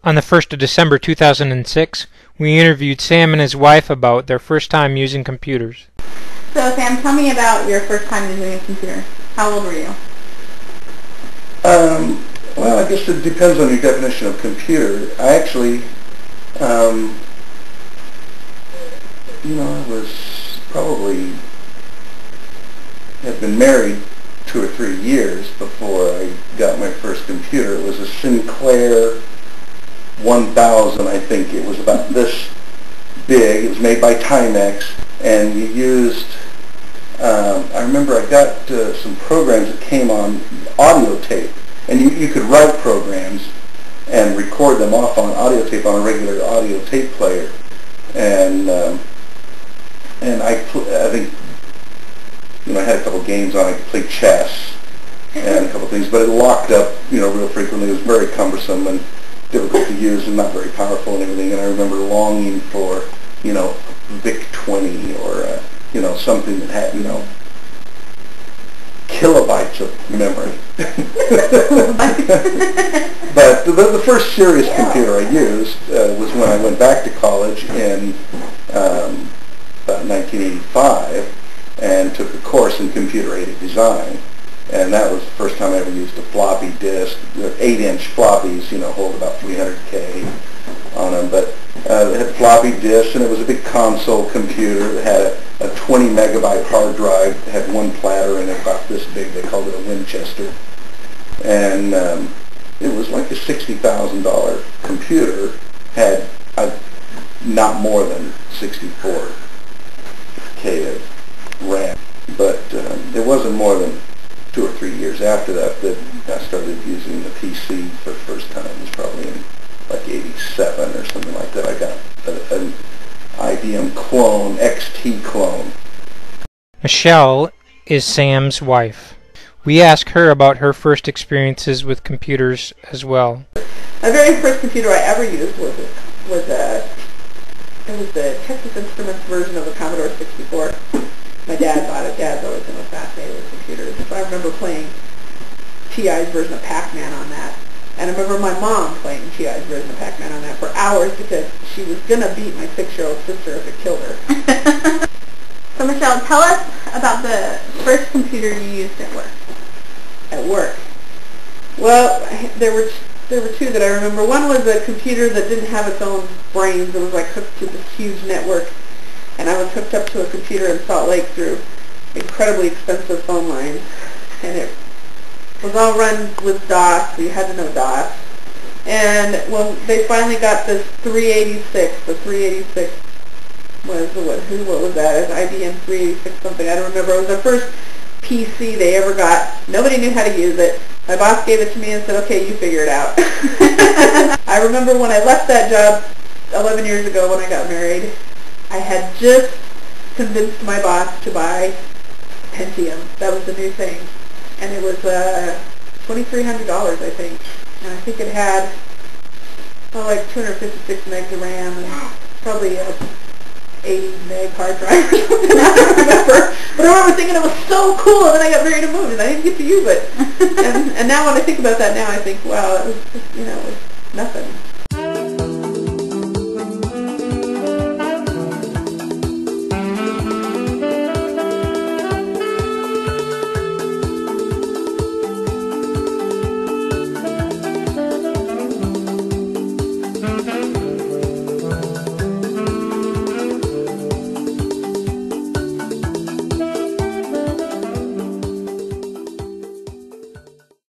On the 1st of December 2006, we interviewed Sam and his wife about their first time using computers. So Sam, tell me about your first time using a computer. How old were you? Well, I guess it depends on your definition of computer. I actually, I was probably, had been married 2 or 3 years before I got my first computer. It was a Sinclair 1000, I think. It was about this big. It was made by Timex, and you used, I remember I got some programs that came on audio tape, and you could write programs and record them off on audio tape on a regular audio tape player. And I think, I had a couple games on. I could play chess and a couple things, but it locked up, real frequently. It was very cumbersome and difficult to use and not very powerful and everything. And I remember longing for, VIC-20 or, something that had, kilobytes of memory. But the first serious computer I used was when I went back to college in about 1985 and took a course in computer-aided design. And that was the first time I ever used a floppy disk. 8-inch floppies, hold about 300K on them. But it had floppy disks, and it was a big console computer that had a 20 megabyte hard drive. It had one platter in it about this big. They called it a Winchester. And it was like a $60,000 computer. Had not more than 64K of RAM. But it wasn't more than 2 or 3 years after that I started using the PC for the first time. It was probably in like 87 or something like that. I got an IBM clone, XT clone. Michelle is Sam's wife. We asked her about her first experiences with computers as well. My very first computer I ever used was the Texas Instruments version of the Commodore 64. My dad bought it. Dad's always been fascinated with computers. So I remember playing TI's version of Pac-Man on that. And I remember my mom playing TI's version of Pac-Man on that for hours because she was going to beat my 6-year-old sister if it killed her. So Michelle, tell us about the first computer you used at work. At work? Well, there were two that I remember. One was a computer that didn't have its own brains. It was like hooked to this huge network. And I was hooked up to a computer in Salt Lake through incredibly expensive phone lines. And it was all run with DOS, so you had to know DOS. And when they finally got this 386, the 386 was, what was that? It was IBM 386 something, I don't remember. It was the first PC they ever got. Nobody knew how to use it. My boss gave it to me and said, okay, you figure it out. I remember when I left that job 11 years ago when I got married, I had just convinced my boss to buy Pentium. That was the new thing. And it was $2,300, I think. And I think it had like 256 megs of RAM and probably a 80 meg hard drive or something. I don't remember. But I remember thinking it was so cool, and then I got married and moved, and I didn't get to use it. And now when I think about that now, I think, wow, it was just, it was nothing.